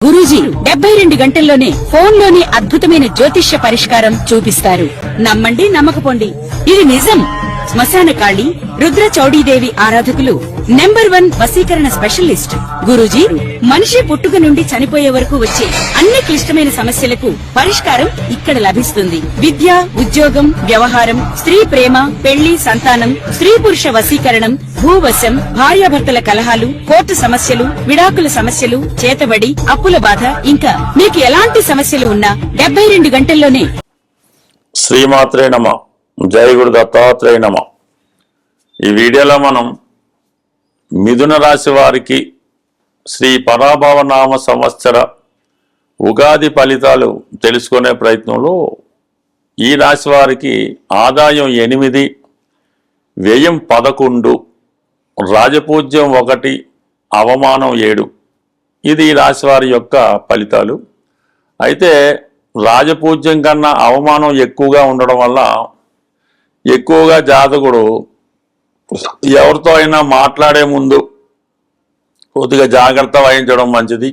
గురూజీ 72 గంటల్లోనే ఫోన్ లోని అద్భుతమైన జ్యోతిష్య పరిష్కారం చూపిస్తారు. నమ్మండి, నమ్మకపోండి, ఇది నిజం. శ్మశాన కాళి రుద్ర చౌడీదేవి ఆరాధకులు నంబర్ 1 వశీకరణ స్పెషలిస్ట్. గురూజీ మనిషి పుట్టుక నుండి చనిపోయే వరకు వచ్చే అన్ని క్లిష్టమైన సమస్యలకు పరిష్కారం ఇక్కడ లభిస్తుంది. విద్య, ఉద్యోగం, వ్యవహారం, స్త్రీ ప్రేమ, పెళ్లి, సంతానం, స్త్రీ పురుష వశీకరణం, భూవశం, భార్యాభర్తల కలహాలు, కోర్టు సమస్యలు, విడాకుల సమస్యలు, చేతబడి, అప్పుల బాధ, ఇంకా మీకు ఎలాంటి సమస్యలు ఉన్నా 72 గంటల్లోనే. శ్రీమాత్రే నమః. జై గురు దత్తాత్రేయ నమః. ఈ వీడియోలో మనం మిథున రాశి వారికి శ్రీ పరాభవనామ సంవత్సర ఉగాది ఫలితాలు తెలుసుకునే ప్రయత్నంలో ఈ రాశి వారికి ఆదాయం 8, వ్యయం 11, రాజపూజ్యం 1, అవమానం 7. ఇది ఈ రాశి వారి యొక్క ఫలితాలు. అయితే రాజపూజ్యం కన్నా అవమానం ఎక్కువగా ఉండడం వల్ల ఎక్కువగా జాతకుడు ఎవరితో అయినా మాట్లాడే ముందు కొద్దిగా జాగ్రత్త వహించడం మంచిది.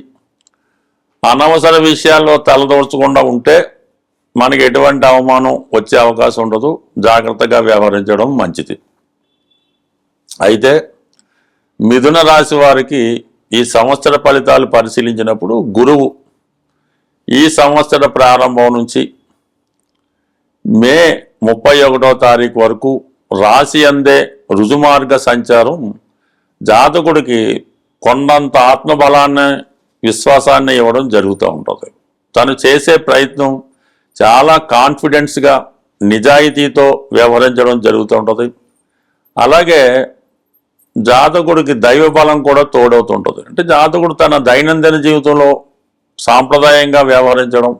అనవసర విషయాల్లో తలదోర్చకుండా ఉంటే మనకి ఎటువంటి అవమానం వచ్చే అవకాశం ఉండదు. జాగ్రత్తగా వ్యవహరించడం మంచిది. అయితే మిథున రాశి వారికి ఈ సంవత్సర ఫలితాలు పరిశీలించినప్పుడు గురువు ఈ సంవత్సర ప్రారంభం నుంచి మే 31వ తారీఖు వరకు రాశి అందే రుజుమార్గ సంచారం జాతకుడికి కొండంత ఆత్మబలాన్ని, విశ్వాసాన్ని ఇవ్వడం జరుగుతూ ఉంటుంది. తను చేసే ప్రయత్నం చాలా కాన్ఫిడెన్స్గా, నిజాయితీతో వ్యవహరించడం జరుగుతూ ఉంటుంది. అలాగే జాతకుడికి దైవ బలం కూడా తోడవుతుంటుంది. అంటే జాతకుడు తన దైనందిన జీవితంలో సాంప్రదాయంగా వ్యవహరించడం,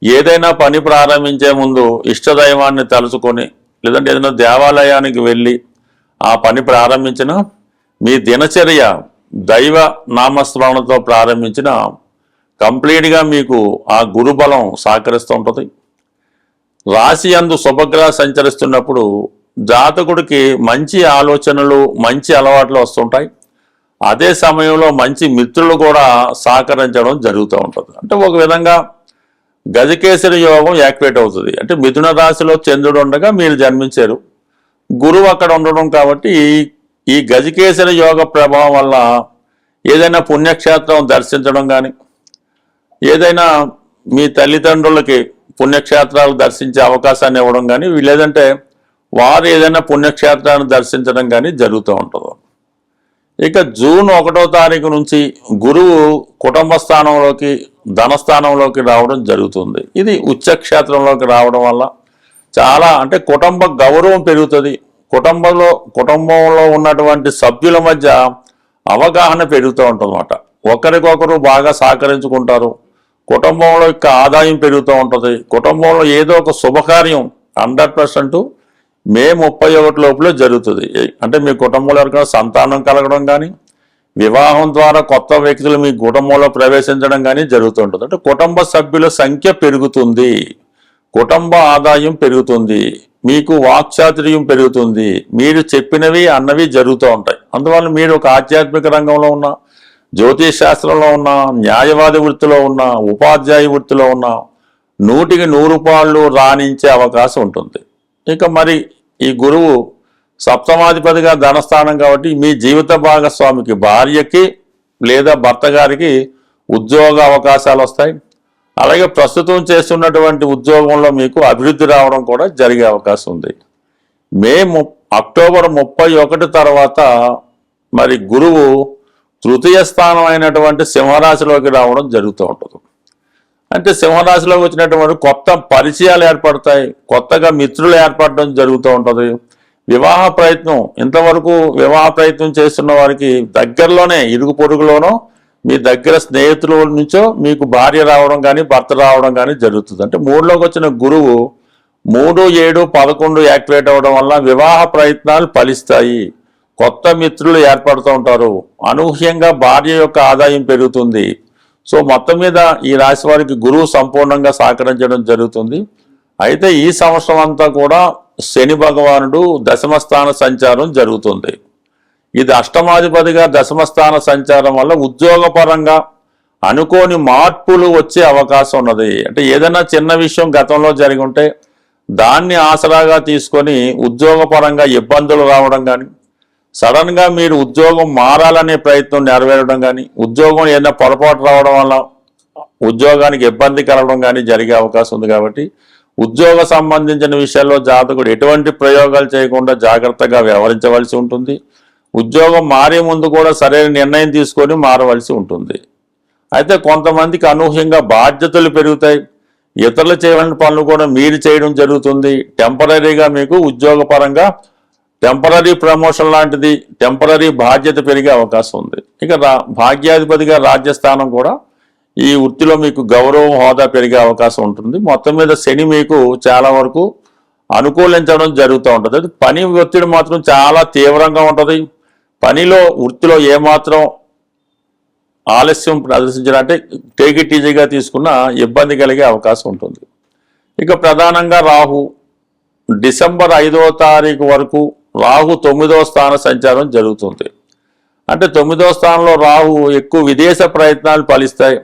ఏదైనా పని ప్రారంభించే ముందు ఇష్టదైవాన్ని తలుచుకొని లేదంటే ఏదైనా దేవాలయానికి వెళ్ళి ఆ పని ప్రారంభించిన మీ దినచర్య దైవ నామస్మరణతో ప్రారంభించిన కంప్లీట్గా మీకు ఆ గురుబలం సహకరిస్తూ ఉంటుంది. రాశి యందు శుభగ్రహ సంచరిస్తున్నప్పుడు జాతకుడికి మంచి ఆలోచనలు, మంచి అలవాట్లు వస్తుంటాయి. అదే సమయంలో మంచి మిత్రులు కూడా సహకరించడం జరుగుతూ ఉంటుంది. అంటే ఒక విధంగా గజకేసరి యోగం యాక్టివేట్ అవుతుంది. అంటే మిథున రాశిలో చంద్రుడు ఉండగా మీరు జన్మించారు, గురువు అక్కడ ఉండడం కాబట్టి ఈ గజకేసరి యోగ ప్రభావం వల్ల ఏదైనా పుణ్యక్షేత్రం దర్శించడం కానీ, ఏదైనా మీ తల్లిదండ్రులకి పుణ్యక్షేత్రాలు దర్శించే అవకాశాన్ని ఇవ్వడం కానీ, లేదంటే వారు ఏదైనా పుణ్యక్షేత్రాన్ని దర్శించడం కానీ జరుగుతూ ఉంటుంది. ఇక జూన్ 1వ తారీఖు నుంచి గురువు కుటుంబ స్థానంలోకి, ధనస్థానంలోకి రావడం జరుగుతుంది. ఇది ఉచ్చక్షేత్రంలోకి రావడం వల్ల చాలా అంటే కుటుంబ గౌరవం పెరుగుతుంది. కుటుంబంలో ఉన్నటువంటి సభ్యుల మధ్య అవగాహన పెరుగుతూ ఉంటుంది అన్నమాట. ఒకరికొకరు బాగా సహకరించుకుంటారు. కుటుంబంలో యొక్క ఆదాయం పెరుగుతూ ఉంటుంది. కుటుంబంలో ఏదో ఒక శుభకార్యం 100% మే 31 లోపల జరుగుతుంది. అంటే మీ కుటుంబంలో ఎవరికైనా సంతానం కలగడం కానీ, వివాహం ద్వారా కొత్త వ్యక్తులు మీ కుటుంబంలో ప్రవేశించడం కానీ జరుగుతుంటుంది. అంటే కుటుంబ సభ్యుల సంఖ్య పెరుగుతుంది, కుటుంబ ఆదాయం పెరుగుతుంది, మీకు వాక్చాతుర్యం పెరుగుతుంది, మీరు చెప్పినవి అన్నవి జరుగుతూ ఉంటాయి. అందువల్ల మీరు ఒక ఆధ్యాత్మిక రంగంలో ఉన్న, జ్యోతిష్ శాస్త్రంలో ఉన్న, న్యాయవాది వృత్తిలో ఉన్న, ఉపాధ్యాయ వృత్తిలో ఉన్న 100కి 100 పాళ్ళు రాణించే అవకాశం ఉంటుంది. ఇక మరి ఈ గురువు సప్తమాధిపతిగా ధనస్థానం కాబట్టి మీ జీవిత భాగస్వామికి, భార్యకి లేదా భర్త గారికి ఉద్యోగ అవకాశాలు వస్తాయి. అలాగే ప్రస్తుతం చేస్తున్నటువంటి ఉద్యోగంలో మీకు అభివృద్ధి రావడం కూడా జరిగే అవకాశం ఉంది. అక్టోబర్ 31 తర్వాత మరి గురువు తృతీయ స్థానం అయినటువంటి సింహరాశిలోకి రావడం జరుగుతూ ఉంటుంది. అంటే సింహరాశిలోకి వచ్చినటువంటి కొత్త పరిచయాలు ఏర్పడతాయి, కొత్తగా మిత్రులు ఏర్పడడం జరుగుతూ ఉంటుంది. వివాహ ప్రయత్నం, ఇంతవరకు వివాహ ప్రయత్నం చేస్తున్న వారికి దగ్గరలోనే, ఇరుగు పొరుగులోనో మీ దగ్గర స్నేహితుల నుంచో మీకు భార్య రావడం కానీ, భర్త రావడం కానీ జరుగుతుంది. అంటే 3లోకి వచ్చిన గురువు 3, 7, 11 యాక్టివేట్ అవ్వడం వల్ల వివాహ ప్రయత్నాలు ఫలిస్తాయి. కొత్త మిత్రులు ఏర్పడుతూ ఉంటారు. అనూహ్యంగా భార్య యొక్క ఆదాయం పెరుగుతుంది. సో మొత్తం మీద ఈ రాశి వారికి గురువు సంపూర్ణంగా సహకరించడం జరుగుతుంది. అయితే ఈ సంవత్సరం అంతా కూడా శని భగవానుడు దశమస్థాన సంచారం జరుగుతుంది. ఇది అష్టమాధిపతిగా దశమస్థాన సంచారం వల్ల ఉద్యోగపరంగా అనుకోని మార్పులు వచ్చే అవకాశం ఉన్నది. అంటే ఏదైనా చిన్న విషయం గతంలో జరిగి ఉంటే దాన్ని ఆసరాగా తీసుకొని ఉద్యోగపరంగా ఇబ్బందులు రావడం కానీ, సడన్గా మీరు ఉద్యోగం మారాలనే ప్రయత్నం నెరవేరడం కానీ, ఉద్యోగం ఏదైనా పొరపాటు రావడం వల్ల ఉద్యోగానికి ఇబ్బంది కలగడం కానీ జరిగే అవకాశం ఉంది. కాబట్టి ఉద్యోగ సంబంధించిన విషయాల్లో జాతకుడు ఎటువంటి ప్రయోగాలు చేయకుండా జాగ్రత్తగా వ్యవహరించవలసి ఉంటుంది. ఉద్యోగం మారే ముందు కూడా సరైన నిర్ణయం తీసుకొని మారవలసి ఉంటుంది. అయితే కొంతమందికి అనూహ్యంగా బాధ్యతలు పెరుగుతాయి. ఇతరులు చేయవలసిన పనులు కూడా మీరు చేయడం జరుగుతుంది. టెంపరీగా మీకు ఉద్యోగపరంగా టెంపరీ ప్రమోషన్ లాంటిది, టెంపరీ బాధ్యత పెరిగే అవకాశం ఉంది. ఇక భాగ్యాధిపతిగా రాజ్యస్థానం కూడా ఈ వృత్తిలో మీకు గౌరవం, హోదా పెరిగే అవకాశం ఉంటుంది. మొత్తం మీద శని మీకు చాలా వరకు అనుకూలించడం జరుగుతూ ఉంటుంది. పని ఒత్తిడి మాత్రం చాలా తీవ్రంగా ఉంటుంది. పనిలో, వృత్తిలో ఏమాత్రం ఆలస్యం ప్రదర్శించాలంటే టేక్ ఇట్ ఈజీగా తీసుకున్న ఇబ్బంది కలిగే అవకాశం ఉంటుంది. ఇక ప్రధానంగా రాహు డిసెంబర్ 5వ తారీఖు వరకు రాహు 9వ స్థాన సంచారం జరుగుతుంది. అంటే 9వ స్థానంలో రాహు ఎక్కువ విదేశ ప్రయత్నాలు ఫలిస్తాయి.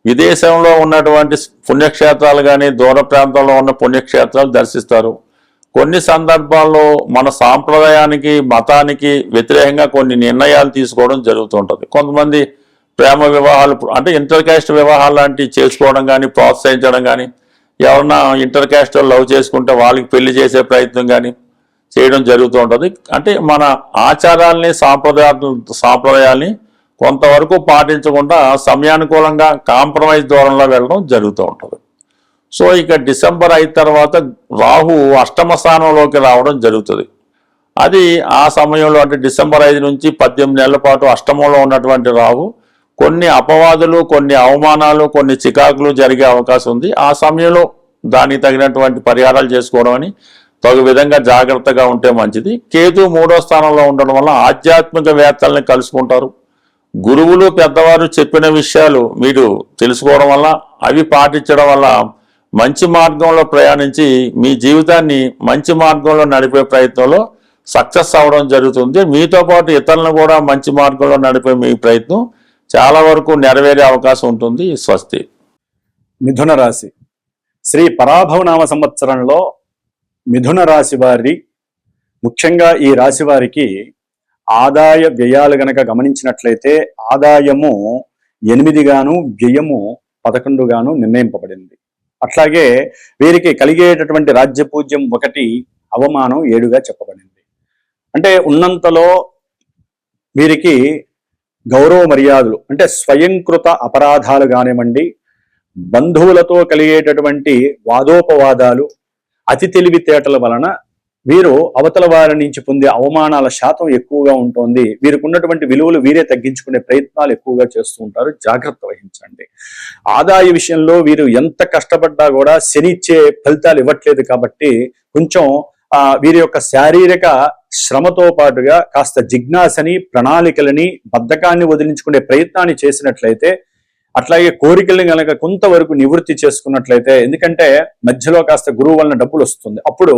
విదేశంలో ఉన్నటువంటి పుణ్యక్షేత్రాలు కానీ, దూర ప్రాంతంలో ఉన్న పుణ్యక్షేత్రాలు దర్శిస్తారు. కొన్ని సందర్భాల్లో మన సాంప్రదాయానికి, మతానికి వ్యతిరేకంగా కొన్ని నిర్ణయాలు తీసుకోవడం జరుగుతుంటుంది. కొంతమంది ప్రేమ వివాహాలు, అంటే ఇంటర్ క్యాస్ట్ వివాహాలు లాంటివి చేసుకోవడం కానీ, ప్రోత్సహించడం కానీ, ఎవరన్నా ఇంటర్ క్యాస్ట్ లవ్ చేసుకుంటే వాళ్ళకి పెళ్లి చేసే ప్రయత్నం కానీ చేయడం జరుగుతూ ఉంటుంది. అంటే మన ఆచారాల్ని, సాంప్రదాయాల్ని కొంతవరకు పాటించకుండా సమయానుకూలంగా కాంప్రమైజ్ దూరంలో వెళ్ళడం జరుగుతూ ఉంటుంది. సో ఇక డిసెంబర్ 5 తర్వాత రాహు అష్టమ స్థానంలోకి రావడం జరుగుతుంది. అది ఆ సమయంలో, అంటే డిసెంబర్ 5 నుంచి 18 నెలల పాటు అష్టమంలో ఉన్నటువంటి రాహు కొన్ని అపవాదులు, కొన్ని అవమానాలు, కొన్ని చికాకులు జరిగే అవకాశం ఉంది. ఆ సమయంలో దానికి తగినటువంటి పరిహారాలు చేసుకోవడం అని తగు విధంగా జాగ్రత్తగా ఉంటే మంచిది. కేతు 3వ స్థానంలో ఉండడం వల్ల ఆధ్యాత్మికవేత్తల్ని కలుసుకుంటారు. గురువులు, పెద్దవారు చెప్పిన విషయాలు మీరు తెలుసుకోవడం వల్ల, అవి పాటించడం వల్ల మంచి మార్గంలో ప్రయాణించి మీ జీవితాన్ని మంచి మార్గంలో నడిపే ప్రయత్నంలో సక్సెస్ అవ్వడం జరుగుతుంది. మీతో పాటు ఇతరులను కూడా మంచి మార్గంలో నడిపే మీ ప్రయత్నం చాలా వరకు నెరవేరే అవకాశం ఉంటుంది. స్వస్తి. మిథున రాశి శ్రీ పరాభవనామ సంవత్సరంలో మిథున రాశి వారి, ముఖ్యంగా ఈ రాశి వారికి ఆదాయ వ్యయాలు గనక గమనించినట్లయితే ఆదాయము 8 గాను, వ్యయము 11 గాను నిర్ణయింపబడింది. అట్లాగే వీరికి కలిగేటటువంటి రాజ్యపూజ్యం 1, అవమానం 7గా చెప్పబడింది. అంటే ఉన్నంతలో వీరికి గౌరవ మర్యాదలు, అంటే స్వయంకృత అపరాధాలు కానివ్వండి, బంధువులతో కలిగేటటువంటి వాదోపవాదాలు, అతి తెలివితేటల వలన వీరు అవతల వారి నుంచి పొందే అవమానాల శాతం ఎక్కువగా ఉంటుంది. వీరికి ఉన్నటువంటి విలువలు వీరే తగ్గించుకునే ప్రయత్నాలు ఎక్కువగా చేస్తూ ఉంటారు. జాగ్రత్త వహించండి. ఆదాయ విషయంలో వీరు ఎంత కష్టపడ్డా కూడా శని ఇచ్చే ఫలితాలు ఇవ్వట్లేదు. కాబట్టి కొంచెం వీరి యొక్క శారీరక శ్రమతో పాటుగా కాస్త జిజ్ఞాసని, ప్రణాళికలని, బద్ధకాన్ని వదిలించుకునే ప్రయత్నాన్ని చేసినట్లయితే, అట్లాగే కోరికల్ని కనుక కొంతవరకు నివృత్తి చేసుకున్నట్లయితే, ఎందుకంటే మధ్యలో కాస్త గురువు వలన డబ్బులు వస్తుంది, అప్పుడు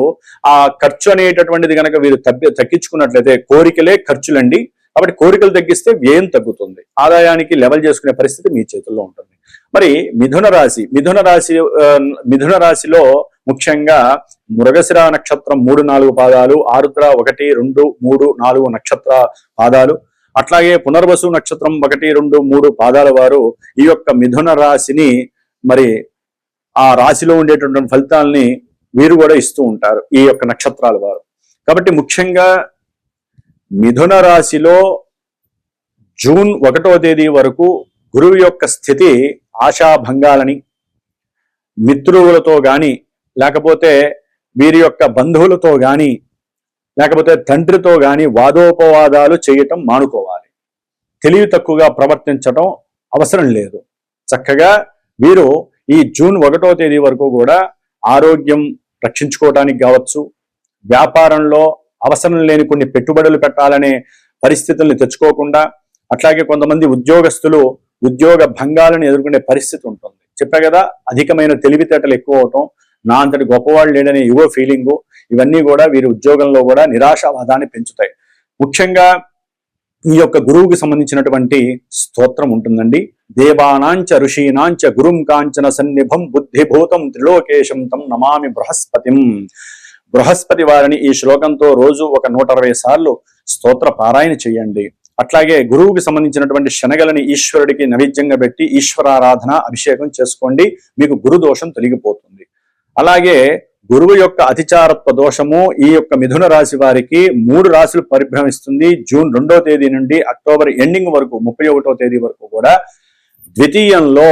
ఆ ఖర్చు అనేటటువంటిది కనుక వీరు తగ్గించుకున్నట్లయితే, కోరికలే ఖర్చులండి. కాబట్టి కోరికలు తగ్గిస్తే వ్యయం తగ్గుతుంది, ఆదాయానికి లెవెల్ చేసుకునే పరిస్థితి మీ చేతుల్లో ఉంటుంది. మరి మిథున రాశిలో ముఖ్యంగా మృగశిర నక్షత్రం 3, 4 పాదాలు, ఆరుద్ర 1, 2, 3, 4 నక్షత్ర పాదాలు, అట్లాగే పునర్వసు నక్షత్రం 1, 2, 3 పాదాల వారు ఈ యొక్క మిథున రాశిని, మరి ఆ రాశిలో ఉండేటటువంటి ఫలితాలని వీరు కూడా ఇస్తూ ఉంటారు, ఈ యొక్క నక్షత్రాల వారు. కాబట్టి ముఖ్యంగా మిథున రాశిలో జూన్ 1వ తేదీ వరకు గురువు యొక్క స్థితి ఆశాభంగాలని, మిత్రులతో కానీ, లేకపోతే వీరి యొక్క బంధువులతో కానీ, లేకపోతే తండ్రితో కానీ వాదోపవాదాలు చేయటం మానుకోవాలి. తెలివి తక్కువగా ప్రవర్తించటం అవసరం లేదు. చక్కగా వీరు ఈ జూన్ 1వ తేదీ వరకు కూడా ఆరోగ్యం రక్షించుకోవడానికి కావచ్చు, వ్యాపారంలో అవసరం లేని కొన్ని పెట్టుబడులు పెట్టాలనే పరిస్థితుల్ని తెచ్చుకోకుండా, అట్లాగే కొంతమంది ఉద్యోగస్తులు ఉద్యోగ భంగాలను ఎదుర్కొనే పరిస్థితి ఉంటుంది. చెప్పా కదా, అధికమైన తెలివితేటలు ఎక్కువ అవటం, నా అంతటి గొప్పవాళ్ళు లేడనే యువ ఫీలింగు, ఇవన్నీ కూడా వీరి ఉద్యోగంలో కూడా నిరాశావాదాన్ని పెంచుతాయి. ముఖ్యంగా ఈ యొక్క గురువుకి సంబంధించినటువంటి స్తోత్రం ఉంటుందండి. దేవానాంచ ఋషీనాంచ గురుం కాంచన సన్నిభం బుద్ధిభూతం త్రిలోకేశం తం నమామి బృహస్పతిం. బృహస్పతి వారిని ఈ శ్లోకంతో రోజు ఒక 120 సార్లు స్తోత్ర పారాయణ చేయండి. అట్లాగే గురువుకి సంబంధించినటువంటి శనగలని ఈశ్వరుడికి నైవేద్యంగా పెట్టి ఈశ్వరారాధన అభిషేకం చేసుకోండి, మీకు గురు దోషం తొలగిపోతుంది. అలాగే గురువు యొక్క అతిచారత్వ దోషము ఈ యొక్క మిథున రాశి వారికి 3 రాశులు పరిభ్రమిస్తుంది. జూన్ 2వ తేదీ నుండి అక్టోబర్ ఎండింగ్ వరకు 31వ తేదీ వరకు కూడా ద్వితీయంలో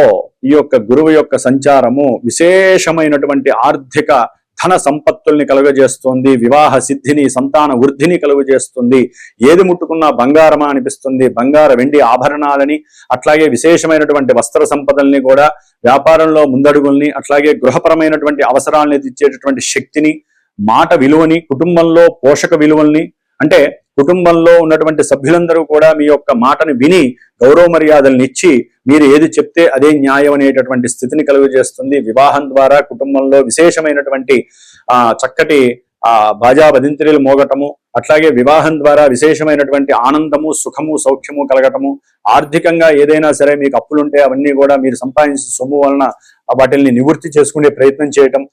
ఈ యొక్క గురువు యొక్క సంచారము విశేషమైనటువంటి ఆర్థిక ధన సంపత్తుల్ని కలుగజేస్తుంది, వివాహ సిద్ధిని సంతాన వృద్ధిని కలుగజేస్తుంది. ఏది ముట్టుకున్నా బంగారమా అనిపిస్తుంది. బంగార వెండి ఆభరణాలని, అట్లాగే విశేషమైనటువంటి వస్త్ర సంపదల్ని కూడా, వ్యాపారంలో ముందడుగుల్ని, అట్లాగే గృహపరమైనటువంటి అవసరాలని తీర్చేటటువంటి శక్తిని, మాట విలువని, కుటుంబంలో పోషక విలువల్ని, అంటే కుటుంబంలో ఉన్నటువంటి సభ్యులందరూ కూడా మీ యొక్క మాటను విని గౌరవ మర్యాదలను ఇచ్చి మీరు ఏది చెప్తే అదే న్యాయం అనేటటువంటి స్థితిని కలుగజేస్తుంది. వివాహం ద్వారా కుటుంబంలో విశేషమైనటువంటి చక్కటి బాజా బదింత్రీలు మోగటము, అట్లాగే వివాహం ద్వారా విశేషమైనటువంటి ఆనందము, సుఖము, సౌఖ్యము కలగటము. ఆర్థికంగా ఏదైనా సరే మీకు అప్పులుంటే అవన్నీ కూడా మీరు సంపాదించిన సొమ్ము వలన వాటిని నివృత్తి చేసుకునే ప్రయత్నం చేయటం.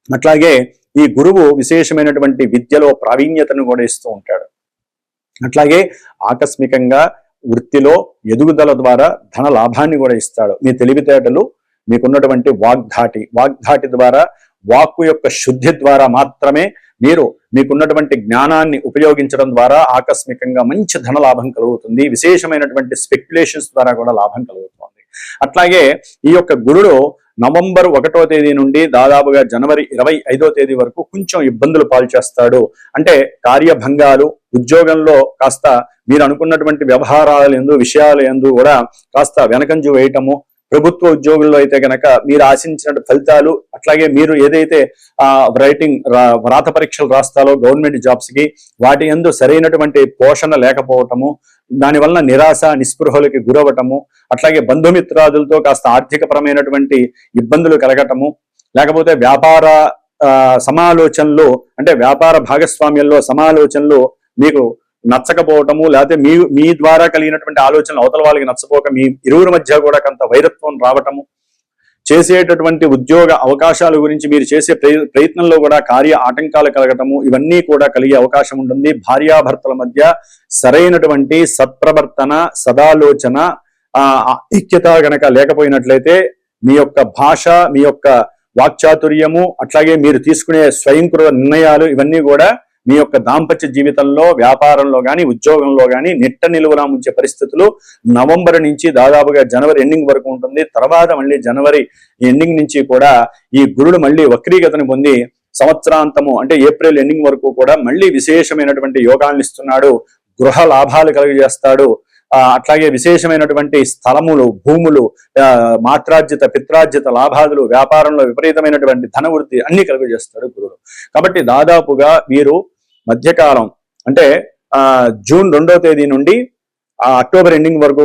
అట్లాగే ఈ గురువు విశేషమైనటువంటి విద్యలో ప్రావీణ్యతను కూడా ఇస్తూ ఉంటాడు. అట్లాగే ఆకస్మికంగా వృత్తిలో ఎదుగుదల ద్వారా ధన లాభాన్ని కూడా ఇస్తాడు. మీ తెలివితేటలు, మీకున్నటువంటి వాగ్ధాటి ద్వారా, వాక్కు యొక్క శుద్ధి ద్వారా మాత్రమే మీరు మీకున్నటువంటి జ్ఞానాన్ని ఉపయోగించడం ద్వారా ఆకస్మికంగా మంచి ధన లాభం కలుగుతుంది. విశేషమైనటువంటి స్పెక్యులేషన్స్ ద్వారా కూడా లాభం కలుగుతుంది. అట్లాగే ఈ యొక్క గురుడు నవంబర్ 1వ తేదీ నుండి దాదాపుగా జనవరి 25వ తేదీ వరకు కొంచెం ఇబ్బందులు పాల్చేస్తాడు. అంటే కార్యభంగాలు, ఉద్యోగంలో కాస్త మీరు అనుకున్నటువంటి వ్యవహారాల యందు, విషయాల యందు కూడా కాస్త వెనకంజు వేయటము. ప్రభుత్వ ఉద్యోగుల్లో అయితే కనుక మీరు ఆశించిన ఫలితాలు, అట్లాగే మీరు ఏదైతే వ్రాత పరీక్షలు రాస్తారో గవర్నమెంట్ జాబ్స్ కి, వాటి యందు సరైనటువంటి పోషణ లేకపోవటము, దానివల్ల నిరాశ నిస్పృహలకి గురవటము, అట్లాగే బంధుమిత్రాదులతో కాస్త ఆర్థికపరమైనటువంటి ఇబ్బందులు కలగటము, లేకపోతే వ్యాపార సమాలోచనలు, అంటే వ్యాపార భాగస్వామ్యంలో సమాలోచనలు మీకు నచ్చకపోవటము, లేకపోతే మీ ద్వారా కలిగినటువంటి ఆలోచనలు అవతల వాళ్ళకి నచ్చపోక మీ ఇరువురి మధ్య కూడా కొంత వైరత్వం రావటము, చేసేటటువంటి ఉద్యోగ అవకాశాల గురించి మీరు చేసే ప్రయత్నంలో కూడా కార్య ఆటంకాలు కలగటము, ఇవన్నీ కూడా కలిగే అవకాశం ఉంటుంది. భార్యాభర్తల మధ్య సరైనటువంటి సత్ప్రవర్తన, సదాలోచన, ఐక్యత గనక లేకపోయినట్లయితే మీ యొక్క భాష, మీ యొక్క వాక్చాతుర్యము, అట్లాగే మీరు తీసుకునే స్వయంకృత నిర్ణయాలు, ఇవన్నీ కూడా మీ యొక్క దాంపత్య జీవితంలో, వ్యాపారంలో కానీ ఉద్యోగంలో కానీ నిట్ట నిలువలా ఉంచే పరిస్థితులు నవంబర్ నుంచి దాదాపుగా జనవరి ఎండింగ్ వరకు ఉంటుంది. తర్వాత మళ్ళీ జనవరి ఎండింగ్ నుంచి కూడా ఈ గురుడు మళ్ళీ వక్రీగతను పొంది సంవత్సరాంతము అంటే ఏప్రిల్ ఎండింగ్ వరకు కూడా మళ్ళీ విశేషమైనటువంటి యోగాలను ఇస్తున్నాడు. గృహ లాభాలు కలుగజేస్తాడు. అట్లాగే విశేషమైనటువంటి స్థలములు, భూములు, మాత్రార్జిత, పిత్రార్జిత లాభాదులు, వ్యాపారంలో విపరీతమైనటువంటి ధనవృద్ధి అన్ని కలుగజేస్తాడు గురుడు. కాబట్టి దాదాపుగా వీరు మధ్యకాలం అంటే జూన్ 2వ తేదీ నుండి అక్టోబర్ ఎండింగ్ వరకు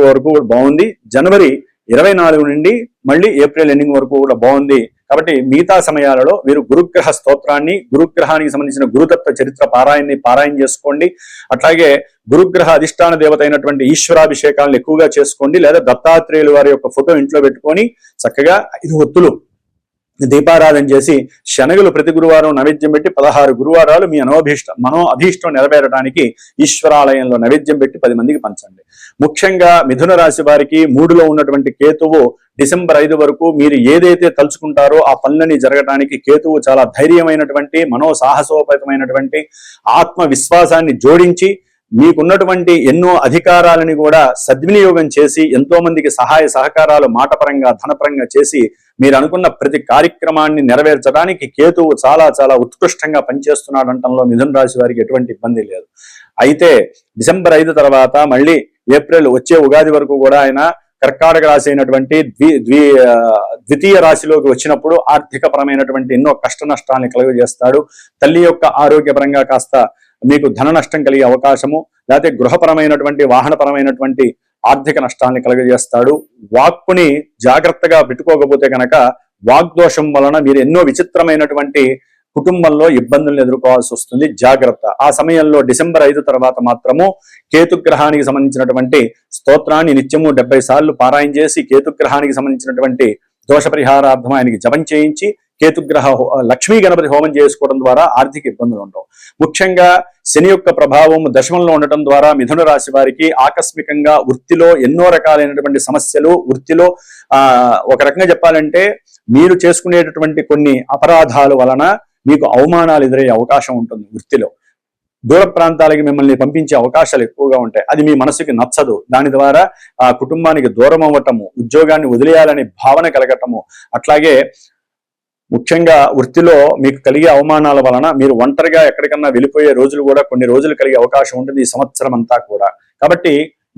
బాగుంది. జనవరి 24 నుండి మళ్ళీ ఏప్రిల్ ఎండింగ్ వరకు కూడా బాగుంది. కాబట్టి మిగతా సమయాలలో వీరు గురుగ్రహ స్తోత్రాన్ని, గురుగ్రహానికి సంబంధించిన గురుతత్వ చరిత్ర పారాయణ చేసుకోండి. అట్లాగే గురుగ్రహ అధిష్టాన దేవత అయినటువంటి ఈశ్వరాభిషేకాలను ఎక్కువగా చేసుకోండి. లేదా దత్తాత్రేయులు వారి యొక్క ఫోటో ఇంట్లో పెట్టుకొని చక్కగా 5 ఒత్తులు దీపారాధన చేసి శనగలు ప్రతి గురువారం నైవేద్యం పెట్టి 16 గురువారాలు మీ మనో అభీష్టం నెరవేరడానికి ఈశ్వరాలయంలో నైవేద్యం పెట్టి 10 మందికి పంచండి. ముఖ్యంగా మిథున రాశి వారికి 3లో ఉన్నటువంటి కేతువు డిసెంబర్ 5 వరకు మీరు ఏదైతే తలుచుకుంటారో ఆ పనులని జరగడానికి కేతువు చాలా ధైర్యమైనటువంటి, మనోసాహసోపేతమైనటువంటి, ఆత్మవిశ్వాసాన్ని జోడించి మీకున్నటువంటి ఎన్నో అధికారాలని కూడా సద్వినియోగం చేసి ఎంతో మందికి సహాయ సహకారాలు మాటపరంగా, ధనపరంగా చేసి మీరు అనుకున్న ప్రతి కార్యక్రమాన్ని నెరవేర్చడానికి కేతువు చాలా చాలా ఉత్కృష్టంగా పనిచేస్తున్నాడు అనటంలో మిథున రాశి వారికి ఎటువంటి ఇబ్బంది లేదు. అయితే డిసెంబర్ 5 తర్వాత మళ్ళీ ఏప్రిల్ వచ్చే ఉగాది వరకు కూడా ఆయన కర్కాటక రాశి అయినటువంటి ద్వితీయ రాశిలోకి వచ్చినప్పుడు ఆర్థిక పరమైనటువంటి ఎన్నో కష్ట నష్టాలను కలుగజేస్తాడు. తల్లి యొక్క ఆరోగ్యపరంగా కాస్త మీకు ధన నష్టం కలిగే అవకాశము, లేకపోతే గృహపరమైనటువంటి వాహనపరమైనటువంటి ఆర్థిక నష్టాన్ని కలుగజేస్తాడు. వాక్కుని జాగ్రత్తగా పెట్టుకోకపోతే కనుక వాగ్దోషం వలన మీరు ఎన్నో విచిత్రమైనటువంటి కుటుంబంలో ఇబ్బందులను ఎదుర్కోవాల్సి వస్తుంది, జాగ్రత్త. ఆ సమయంలో డిసెంబర్ 5 తర్వాత మాత్రము కేతుగ్రహానికి సంబంధించినటువంటి స్తోత్రాన్ని నిత్యము 70 సార్లు పారాయణ చేసి కేతుగ్రహానికి సంబంధించినటువంటి దోష పరిహారార్థం ఆయనకి జపం చేయించి కేతుగ్రహ లక్ష్మీ గణపతి హోమం చేసుకోవడం ద్వారా ఆర్థిక ఇబ్బందులు ఉండవు. ముఖ్యంగా శని యొక్క ప్రభావం దశమంలో ఉండటం ద్వారా మిథున రాశి వారికి ఆకస్మికంగా వృత్తిలో ఎన్నో రకాలైనటువంటి సమస్యలు, వృత్తిలో ఒక రకంగా చెప్పాలంటే మీరు చేసుకునేటటువంటి కొన్ని అపరాధాల వలన మీకు అవమానాలు ఎదురయ్యే అవకాశం ఉంటుంది. వృత్తిలో దూర ప్రాంతాలకి మిమ్మల్ని పంపించే అవకాశాలు ఎక్కువగా ఉంటాయి. అది మీ మనసుకి నచ్చదు. దాని ద్వారా ఆ కుటుంబానికి దూరం అవ్వటము, ఉద్యోగాన్ని వదిలేయాలనే భావన కలగటము, అట్లాగే ముఖ్యంగా వృత్తిలో మీకు కలిగే అవమానాల వలన మీరు ఒంటరిగా ఎక్కడికన్నా వెళ్ళిపోయే రోజులు కూడా కొన్ని రోజులు కలిగే అవకాశం ఉంటుంది ఈ సంవత్సరం అంతా కూడా. కాబట్టి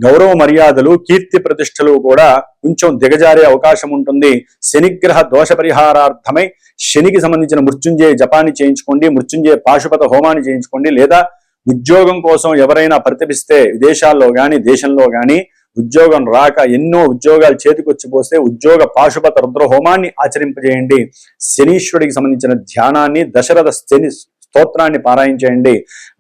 గౌరవ మర్యాదలు, కీర్తి ప్రతిష్టలు కూడా కొంచెం దిగజారే అవకాశం ఉంటుంది. శనిగ్రహ దోష పరిహారార్థమై శనికి సంబంధించిన మృత్యుంజయ జపాన్ని చేయించుకోండి, మృత్యుంజయ పాశుపత హోమాన్ని చేయించుకోండి. లేదా ఉద్యోగం కోసం ఎవరైనా ప్రతిపిస్తే విదేశాల్లో గాని దేశంలో గాని ఉద్యోగం రాక ఎన్నో ఉద్యోగాలు చేతికొచ్చిపోస్తే ఉద్యోగ పాశుపత రుద్ర హోమాన్ని ఆచరింపజేయండి. శనీశ్వరుడికి సంబంధించిన ధ్యానాన్ని, దశరథ శని స్తోత్రాన్ని పారాయణ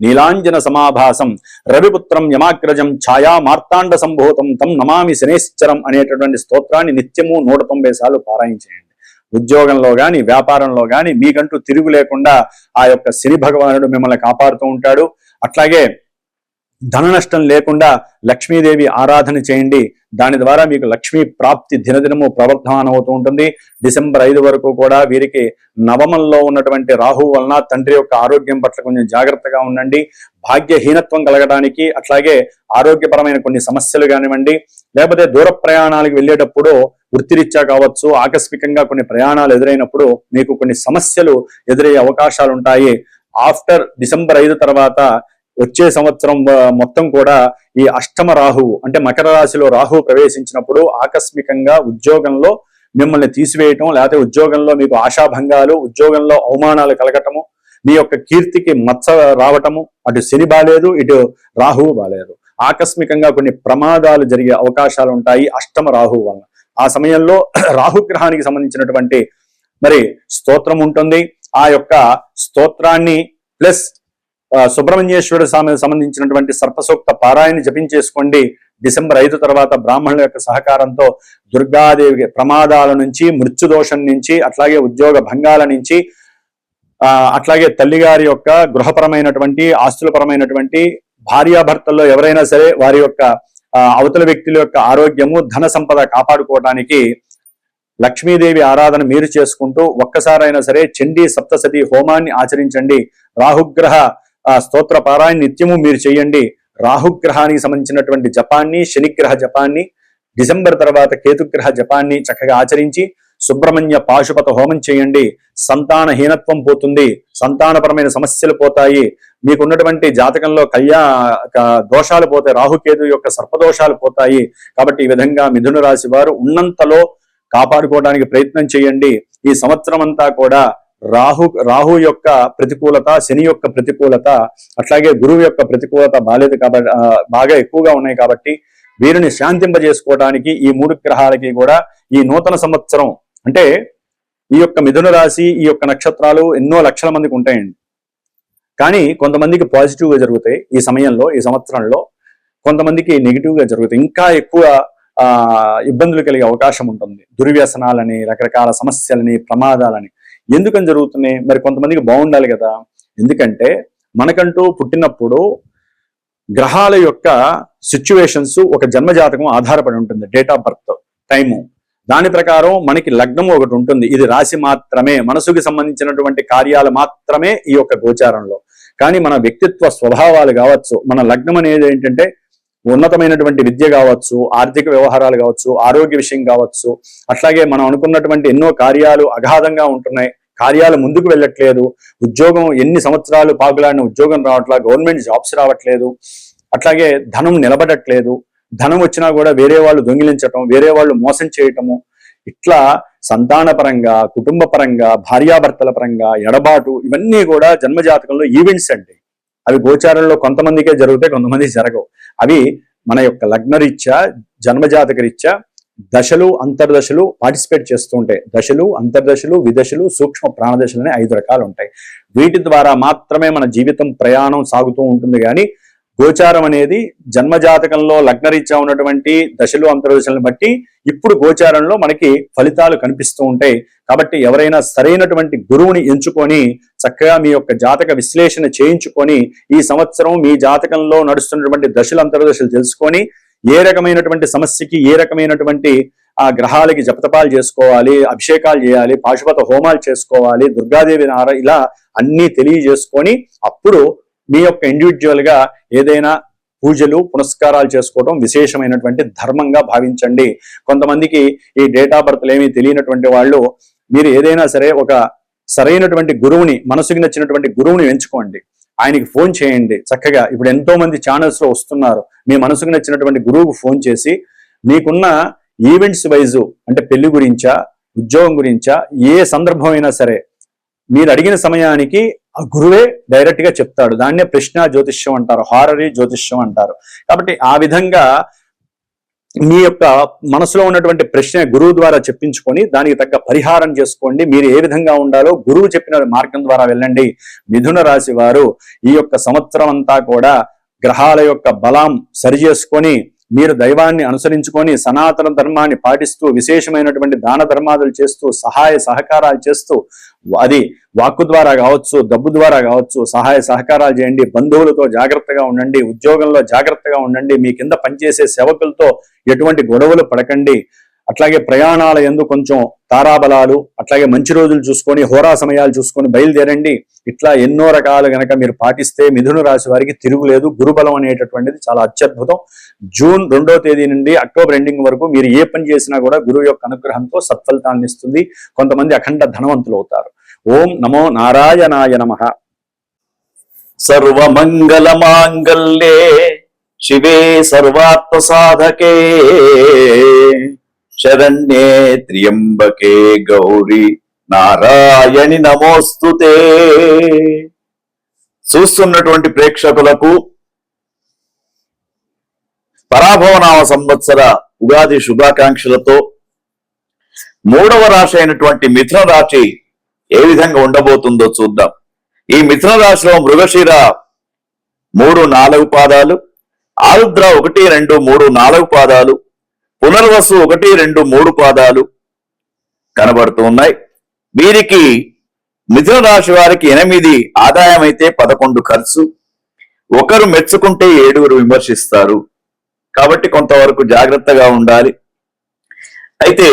నీలాంజన సమాభాసం రవిపుత్రం యమాగ్రజం ఛాయా మార్తాండ సంభూతం తం నమామి శనేశ్వరం అనేటటువంటి స్తోత్రాన్ని నిత్యము 190 సార్లు పారాయణ చేయండి. ఉద్యోగంలో గాని వ్యాపారంలో గాని మీకంటూ తిరుగు లేకుండా ఆ యొక్క శని భగవానుడు మిమ్మల్ని కాపాడుతూ ఉంటాడు. అట్లాగే ధన నష్టం లేకుండా లక్ష్మీదేవి ఆరాధన చేయండి. దాని ద్వారా మీకు లక్ష్మీ ప్రాప్తి దినదినము ప్రవర్ధమానం అవుతూ ఉంటుంది. డిసెంబర్ 5 వరకు కూడా వీరికి నవమంలో ఉన్నటువంటి రాహు వలన తండ్రి యొక్క ఆరోగ్యం పట్ల కొంచెం జాగ్రత్తగా ఉండండి. భాగ్యహీనత్వం కలగడానికి, అట్లాగే ఆరోగ్యపరమైన కొన్ని సమస్యలు కానివ్వండి, లేకపోతే దూర ప్రయాణాలకు వెళ్ళేటప్పుడు వృత్తిరీత్యా కావచ్చు, ఆకస్మికంగా కొన్ని ప్రయాణాలు ఎదురైనప్పుడు మీకు కొన్ని సమస్యలు ఎదురయ్యే అవకాశాలు ఉంటాయి. ఆఫ్టర్ డిసెంబర్ 5 తర్వాత వచ్చే సంవత్సరం మొత్తం కూడా ఈ అష్టమ రాహువు అంటే మకర రాశిలో రాహువు ప్రవేశించినప్పుడు ఆకస్మికంగా ఉద్యోగంలో మిమ్మల్ని తీసివేయటం, లేకపోతే ఉద్యోగంలో మీకు ఆశాభంగాలు, ఉద్యోగంలో అవమానాలు కలగటము, మీ యొక్క కీర్తికి మచ్చ రావటము, అటు శని బాలేదు, ఇటు రాహువు బాలేదు. ఆకస్మికంగా కొన్ని ప్రమాదాలు జరిగే అవకాశాలు ఉంటాయి అష్టమ రాహువు వలన. ఆ సమయంలో రాహుగ్రహానికి సంబంధించినటువంటి మరి స్తోత్రం ఉంటుంది. ఆ యొక్క స్తోత్రాన్ని ప్లస్ సుబ్రహ్మణ్యేశ్వరుడు సంబంధించినటువంటి సర్పసూక్త పారాయణ జపించేసుకోండి. డిసెంబర్ 5 తర్వాత బ్రాహ్మణుల యొక్క సహకారంతో దుర్గాదేవి ప్రమాదాల నుంచి, మృత్యుదోషం నుంచి, అట్లాగే ఉద్యోగ భంగాల నుంచి, అట్లాగే తల్లిగారి యొక్క గృహపరమైనటువంటి ఆస్తులపరమైనటువంటి భార్యాభర్తల్లో ఎవరైనా సరే వారి యొక్క అవతల వ్యక్తుల యొక్క ఆరోగ్యము, ధన సంపద కాపాడుకోవడానికి లక్ష్మీదేవి ఆరాధన మీరు చేసుకుంటూ ఒక్కసారైనా సరే చండీ సప్తసతి హోమాన్ని ఆచరించండి. రాహుగ్రహ స్తోత్ర పారాయణ నిత్యము మీరు చేయండి. రాహుగ్రహానికి సంబంధించినటువంటి జపాన్ని, శనిగ్రహ జపాన్ని, డిసెంబర్ తర్వాత కేతుగ్రహ జపాన్ని చక్కగా ఆచరించి సుబ్రహ్మణ్య పాశుపత హోమం చేయండి. సంతానహీనత్వం పోతుంది, సంతానపరమైన సమస్యలు పోతాయి, మీకున్నటువంటి జాతకంలో దోషాలు పోతాయి, రాహుకేతు యొక్క సర్పదోషాలు పోతాయి. కాబట్టి ఈ విధంగా మిథున రాశి వారు ఉన్నంతలో కాపాడుకోవడానికి ప్రయత్నం చేయండి. ఈ సంవత్సరం అంతా కూడా రాహు యొక్క ప్రతికూలత, శని యొక్క ప్రతికూలత, అట్లాగే గురువు యొక్క ప్రతికూలత బాలేదు కాబట్టి బాగా ఎక్కువగా ఉన్నాయి. కాబట్టి వీరిని శాంతింపజేసుకోవడానికి ఈ 3 గ్రహాలకి కూడా ఈ నూతన సంవత్సరం అంటే ఈ యొక్క మిథున రాశి, ఈ యొక్క నక్షత్రాలు ఎన్నో లక్షల మందికి ఉంటాయండి. కానీ కొంతమందికి పాజిటివ్గా జరుగుతాయి ఈ సమయంలో, ఈ సంవత్సరంలో. కొంతమందికి నెగిటివ్గా జరుగుతాయి, ఇంకా ఎక్కువ ఇబ్బందులు కలిగే అవకాశం ఉంటుంది. దుర్వ్యసనాలని, రకరకాల సమస్యలని, ప్రమాదాలని. ఎందుకని జరుగుతున్నాయి? మరి కొంతమందికి బాగుండాలి కదా. ఎందుకంటే మనకంటూ పుట్టినప్పుడు గ్రహాల యొక్క సిచ్యువేషన్స్ ఒక జన్మజాతకం ఆధారపడి ఉంటుంది, డేట్ ఆఫ్ బర్త్ టైము. దాని ప్రకారం మనకి లగ్నం ఒకటి ఉంటుంది, ఇది రాశి మాత్రమే, మనసుకి సంబంధించినటువంటి కార్యాలు మాత్రమే ఈ యొక్క గోచారంలో. కానీ మన వ్యక్తిత్వ స్వభావాలు కావచ్చు, మన లగ్నం అనేది ఏంటంటే ఉన్నతమైనటువంటి విద్య కావచ్చు, ఆర్థిక వ్యవహారాలు కావచ్చు, ఆరోగ్య విషయం కావచ్చు, అట్లాగే మనం అనుకున్నటువంటి ఎన్నో కార్యాలు అగాధంగా ఉంటున్నాయి, కార్యాలు ముందుకు వెళ్ళట్లేదు, ఉద్యోగం ఎన్ని సంవత్సరాలు పాకులాడిన ఉద్యోగం రావట్లా, గవర్నమెంట్ జాబ్స్ రావట్లేదు, అట్లాగే ధనం నిలబడట్లేదు, ధనం వచ్చినా కూడా వేరే వాళ్ళు దొంగిలించటం, వేరే వాళ్ళు మోసం చేయటము, ఇట్లా సంతాన పరంగా, కుటుంబ పరంగా, భార్యాభర్తల పరంగా ఎడబాటు, ఇవన్నీ కూడా జన్మజాతకంలో ఈవెంట్స్ అండి. అవి గోచారంలో కొంతమందికే జరుగుతాయి, కొంతమంది జరగవు. అవి మన యొక్క లగ్నరీత్యా, జన్మజాతక రీత్యా దశలు అంతర్దశలు పార్టిసిపేట్ చేస్తూ ఉంటాయి. దశలు, అంతర్దశలు, విదశలు, సూక్ష్మ ప్రాణదశలు అనే 5 రకాలు ఉంటాయి. వీటి ద్వారా మాత్రమే మన జీవితం ప్రయాణం సాగుతూ ఉంటుంది. కానీ గోచారం అనేది జన్మజాతకంలో లగ్నరీత్యా ఉన్నటువంటి దశలు అంతర్దశలను బట్టి ఇప్పుడు గోచారంలో మనకి ఫలితాలు కనిపిస్తూ ఉంటాయి. కాబట్టి ఎవరైనా సరైనటువంటి గురువుని ఎంచుకొని చక్కగా మీ యొక్క జాతక విశ్లేషణ చేయించుకొని ఈ సంవత్సరం మీ జాతకంలో నడుస్తున్నటువంటి దశలు అంతర్దశలు తెలుసుకొని ఏ రకమైనటువంటి సమస్యకి ఏ రకమైనటువంటి ఆ గ్రహాలకి జపతపాలు చేసుకోవాలి, అభిషేకాలు చేయాలి, పాశుపత హోమాలు చేసుకోవాలి, దుర్గాదేవి ఇలా అన్నీ తెలియజేసుకొని అప్పుడు మీ యొక్క ఇండివిజువల్ గా ఏదైనా పూజలు పునస్కారాలు చేసుకోవడం విశేషమైనటువంటి ధర్మంగా భావించండి. కొంతమందికి ఈ డేట్ ఆఫ్ బర్త్లు ఏమీ తెలియనటువంటి వాళ్ళు మీరు ఏదైనా సరే ఒక సరైనటువంటి గురువుని, మనసుకి నచ్చినటువంటి గురువుని ఎంచుకోండి. ఆయనకి ఫోన్ చేయండి. చక్కగా ఇప్పుడు ఎంతో మంది ఛానల్స్ లో వస్తున్నారు. మీ మనసుకు నచ్చినటువంటి గురువుకు ఫోన్ చేసి మీకున్న ఈవెంట్స్ వైజు అంటే పెళ్లి గురించా, ఉద్యోగం గురించా, ఏ సందర్భం అయినా సరే మీరు అడిగిన సమయానికి ఆ గురువే డైరెక్ట్ గా చెప్తాడు. దాన్నే ప్రశ్న జ్యోతిష్యం అంటారు, హారరీ జ్యోతిష్యం అంటారు. కాబట్టి ఆ విధంగా మీ యొక్క మనసులో ఉన్నటువంటి ప్రశ్న గురువు ద్వారా చెప్పించుకొని దానికి తగ్గ పరిహారం చేసుకోండి. మీరు ఏ విధంగా ఉండాలో గురువు చెప్పిన మార్గం ద్వారా వెళ్ళండి. మిథున రాశి వారు ఈ యొక్క సంవత్సరం అంతా కూడా గ్రహాల యొక్క బలం సరిచేసుకొని మీరు దైవాన్ని అనుసరించుకొని సనాతన ధర్మాన్ని పాటిస్తూ విశేషమైనటువంటి దాన ధర్మాదులు చేస్తూ సహాయ సహకారాలు చేస్తూ అది వాక్కు ద్వారా కావచ్చు, డబ్బు ద్వారా కావచ్చు, సహాయ సహకారాలు చేయండి. బంధువులతో జాగ్రత్తగా ఉండండి, ఉద్యోగంలో జాగ్రత్తగా ఉండండి, మీ కింద పనిచేసే సేవకులతో ఎటువంటి గొడవలు పడకండి. అట్లాగే ప్రయాణాల యందు కొంచెం తారాబలాలు, అట్లాగే మంచి రోజులు చూసుకొని హోరా సమయాలు చూసుకొని బయలుదేరండి. ఇట్లా ఎన్నో రకాలు గనక మీరు పాటిస్తే మిథున రాశి వారికి తిరుగులేదు. గురుబలం అనేటటువంటిది చాలా అత్యద్భుతం. జూన్ 2వ తేదీ నుండి అక్టోబర్ ఎండింగ్ వరకు మీరు ఏ పని చేసినా కూడా గురువు యొక్క అనుగ్రహంతో సత్ఫలితాన్ని ఇస్తుంది. కొంతమంది అఖండ ధనవంతులు అవుతారు. ఓం నమో నారాయణాయ నమః. సర్వమంగళ మాంగళ్యే శివే సర్వార్థ సాధకే శరణ్యే త్ర్యంబకే గౌరీ నారాయణి నమోస్తుతే. చూస్తున్నటువంటి ప్రేక్షకులకు పరాభవనామ సంవత్సర ఉగాది శుభాకాంక్షలతో 3వ రాశి అయినటువంటి మిథున రాశి ఏ విధంగా ఉండబోతుందో చూద్దాం. ఈ మిథున రాశిలో మృగశిర 3-4 పాదాలు, ఆరుద్ర 1, 2, 3, 4 పాదాలు, పునర్వసు 1, 2, 3 పాదాలు కనబడుతూ ఉన్నాయి. వీరికి మిథున రాశి వారికి 8 ఆదాయం అయితే 11 ఖర్చు. ఒకరు మెచ్చుకుంటే 7 విమర్శిస్తారు. కాబట్టి కొంతవరకు జాగ్రత్తగా ఉండాలి. అయితే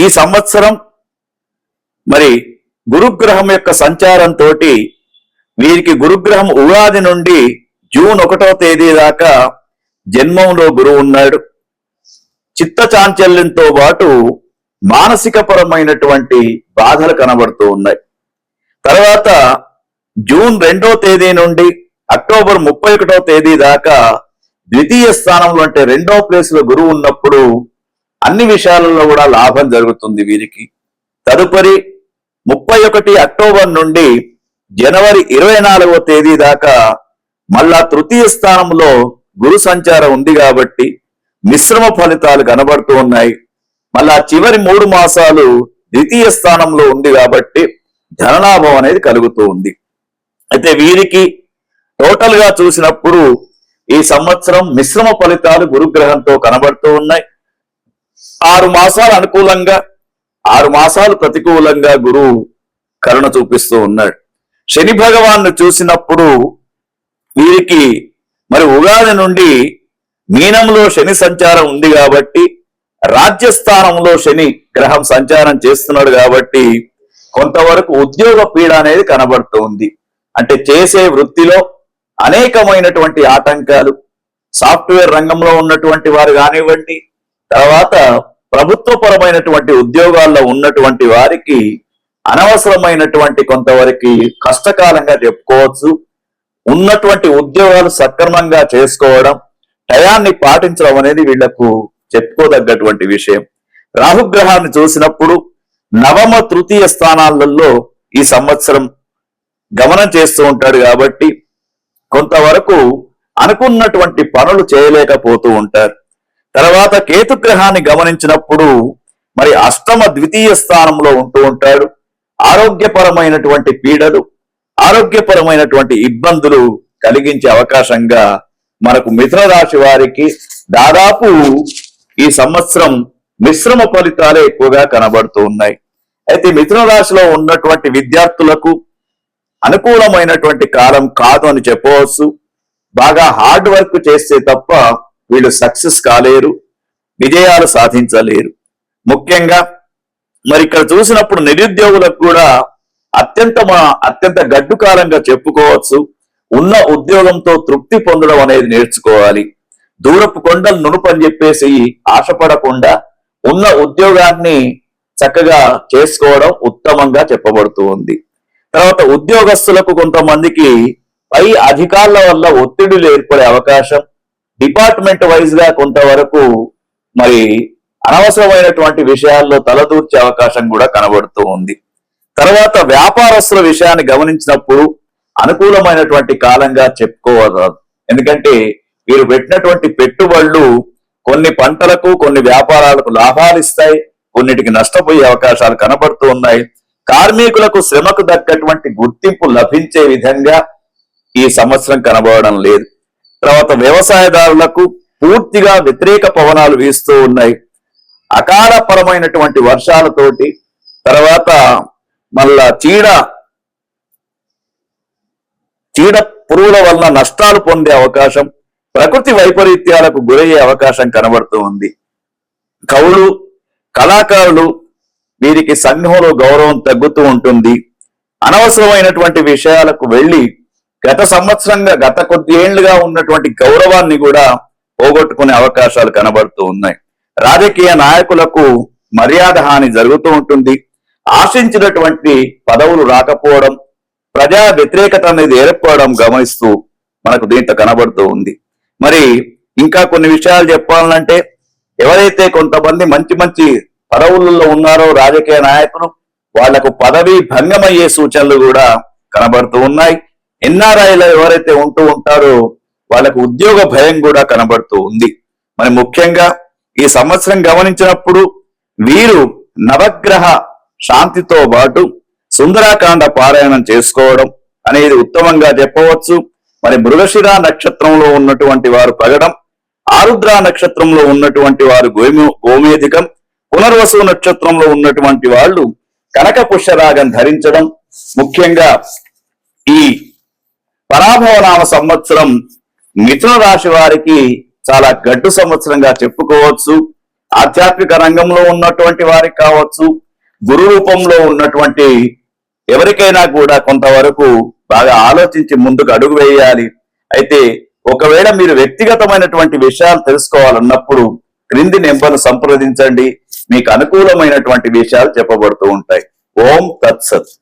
ఈ సంవత్సరం మరి గురుగ్రహం యొక్క సంచారంతో వీరికి గురుగ్రహం ఉగాది నుండి జూన్ 1వ తేదీ దాకా జన్మంలో గురువు ఉన్నాడు. చిత్త చాంచల్యంతో పాటు మానసిక పరమైనటువంటి బాధలు కనబడుతూ ఉన్నాయి. తర్వాత జూన్ 2వ తేదీ నుండి అక్టోబర్ 31వ తేదీ దాకా ద్వితీయ స్థానంలో అంటే 2వ ప్లేస్ లో గురువు ఉన్నప్పుడు అన్ని విషయాలలో కూడా లాభం జరుగుతుంది వీరికి. తదుపరి 31 అక్టోబర్ నుండి జనవరి 24వ తేదీ దాకా మళ్ళా తృతీయ స్థానంలో గురు సంచారం ఉంది కాబట్టి మిశ్రమ ఫలితాలు కనబడుతూ ఉన్నాయి. మళ్ళా చివరి 3 మాసాలు ద్వితీయ స్థానంలో ఉంది కాబట్టి ధనలాభం అనేది కలుగుతూ ఉంది. అయితే వీరికి టోటల్ గా చూసినప్పుడు ఈ సంవత్సరం మిశ్రమ ఫలితాలు గురుగ్రహంతో కనబడుతూ ఉన్నాయి. 6 మాసాలు అనుకూలంగా 6 మాసాలు ప్రతికూలంగా గురువు కరుణ చూపిస్తూ ఉన్నాడు. శని భగవాన్ని చూసినప్పుడు వీరికి మరి ఉగాది నుండి మీనంలో శని సంచారం ఉంది కాబట్టి రాజ్యస్థానంలో శని గ్రహం సంచారం చేస్తున్నాడు కాబట్టి కొంతవరకు ఉద్యోగ పీడ అనేది కనబడుతూ ఉంది. అంటే చేసే వృత్తిలో అనేకమైనటువంటి ఆటంకాలు, సాఫ్ట్వేర్ రంగంలో ఉన్నటువంటి వారు కానివ్వండి, తర్వాత ప్రభుత్వపరమైనటువంటి ఉద్యోగాల్లో ఉన్నటువంటి వారికి అనవసరమైనటువంటి కొంతవరకు కష్టకాలంగా చెప్పుకోవచ్చు. ఉన్నటువంటి ఉద్యోగాలు సక్రమంగా చేసుకోవడం, టయాన్ని పాటించడం అనేది వీళ్లకు చెప్పుకోదగ్గటువంటి విషయం. రాహుగ్రహాన్ని చూసినప్పుడు నవమ తృతీయ స్థానాలలో ఈ సంవత్సరం గమనం చేస్తూ ఉంటాడు కాబట్టి కొంతవరకు అనుకున్నటువంటి పనులు చేయలేకపోతూ ఉంటారు. తర్వాత కేతుగ్రహాన్ని గమనించినప్పుడు మరి అష్టమ ద్వితీయ స్థానంలో ఉంటూ ఉంటాడు. ఆరోగ్యపరమైనటువంటి పీడలు, ఆరోగ్యపరమైనటువంటి ఇబ్బందులు కలిగించే అవకాశంగా మనకు మిథున రాశి వారికి దాదాపు ఈ సంవత్సరం మిశ్రమ ఫలితాలే ఎక్కువగా కనబడుతూ ఉన్నాయి. అయితే మిథున రాశిలో ఉన్నటువంటి విద్యార్థులకు అనుకూలమైనటువంటి కాలం కాదు అని చెప్పవచ్చు. బాగా హార్డ్ వర్క్ చేస్తే తప్ప వీళ్ళు సక్సెస్ కాలేరు, విజయాలు సాధించలేరు. ముఖ్యంగా మరి ఇక్కడ చూసినప్పుడు నిరుద్యోగులకు కూడా అత్యంత గడ్డు కాలంగా చెప్పుకోవచ్చు. ఉన్న ఉద్యోగంతో తృప్తి పొందడం అనేది నేర్చుకోవాలి. దూరపు కొండలు నునుపని చెప్పేసి ఆశపడకుండా ఉన్న ఉద్యోగాన్ని చక్కగా చేసుకోవడం ఉత్తమంగా చెప్పబడుతూ ఉంది. తర్వాత ఉద్యోగస్తులకు కొంతమందికి పై అధికారుల వల్ల ఒత్తిడులు ఏర్పడే అవకాశం, డిపార్ట్మెంట్ వైజ్ గా కొంతవరకు మరి అనవసరమైనటువంటి విషయాల్లో తలదూర్చే అవకాశం కూడా కనబడుతూ ఉంది. తర్వాత వ్యాపారస్తుల విషయాన్ని గమనించినప్పుడు అనుకూలమైనటువంటి కాలంగా చెప్పుకోవాలి. ఎందుకంటే వీరు పెట్టినటువంటి పెట్టుబడులు కొన్ని పంటలకు, కొన్ని వ్యాపారాలకు లాభాలు ఇస్తాయి, కొన్నిటికి నష్టపోయే అవకాశాలు కనబడుతూ ఉన్నాయి. కార్మికులకు శ్రమకు దక్కటువంటి గుర్తింపు లభించే విధంగా ఈ సంవత్సరం కనబడడం లేదు. తర్వాత వ్యవసాయదారులకు పూర్తిగా వ్యతిరేక పవనాలు వీస్తూ ఉన్నాయి. అకాలపరమైనటువంటి వర్షాలతోటి, తర్వాత మళ్ళా చీడ పురుగుల వలన నష్టాలు పొందే అవకాశం, ప్రకృతి వైపరీత్యాలకు గురయ్యే అవకాశం కనబడుతూ ఉంది. కవులు, కళాకారులు వీరికి సంఘంలో గౌరవం తగ్గుతూ ఉంటుంది. అనవసరమైనటువంటి విషయాలకు వెళ్లి గత కొద్ది ఏళ్లుగా ఉన్నటువంటి గౌరవాన్ని కూడా పోగొట్టుకునే అవకాశాలు కనబడుతూ ఉన్నాయి. రాజకీయ నాయకులకు మర్యాద హాని జరుగుతూ ఉంటుంది. ఆశించినటువంటి పదవులు రాకపోవడం, ప్రజా వ్యతిరేకత అనేది ఏర్పడడం గమనిస్తూ మనకు దీంట్లో కనబడుతూ ఉంది. మరి ఇంకా కొన్ని విషయాలు చెప్పాలంటే, ఎవరైతే కొంతమంది మంచి మంచి పదవులలో ఉన్నారో రాజకీయ నాయకులు, వాళ్లకు పదవి భంగమయ్యే సూచనలు కూడా కనబడుతూ ఉన్నాయి. ఎన్ఆర్ఐలో ఎవరైతే ఉంటూ ఉంటారో వాళ్ళకు ఉద్యోగ భయం కూడా కనబడుతూ ఉంది. మరి ముఖ్యంగా ఈ సంవత్సరం గమనించినప్పుడు వీరు నవగ్రహ శాంతితో పాటు సుందరాకాండ పారాయణం చేసుకోవడం అనేది ఉత్తమంగా చెప్పవచ్చు. మరి మృగశిర నక్షత్రంలో ఉన్నటువంటి వారు పగడం, ఆరుద్ర నక్షత్రంలో ఉన్నటువంటి వారు గోమేధికం, పునర్వసు నక్షత్రంలో ఉన్నటువంటి వాళ్ళు కనక పుష్యరాగం ధరించడం. ముఖ్యంగా ఈ పరాభవనామ సంవత్సరం మిథున రాశి వారికి చాలా గడ్డు సంవత్సరంగా చెప్పుకోవచ్చు. ఆధ్యాత్మిక రంగంలో ఉన్నటువంటి వారికి కావచ్చు, గురు రూపంలో ఉన్నటువంటి ఎవరికైనా కూడా కొంతవరకు బాగా ఆలోచించి ముందుకు అడుగు వేయాలి. అయితే ఒకవేళ మీరు వ్యక్తిగతమైనటువంటి విషయాలు తెలుసుకోవాలన్నప్పుడు క్రింది నెంబర్ను సంప్రదించండి. మీకు అనుకూలమైనటువంటి విషయాలు చెప్పబడుతూ ఉంటాయి. ఓం తత్సత్.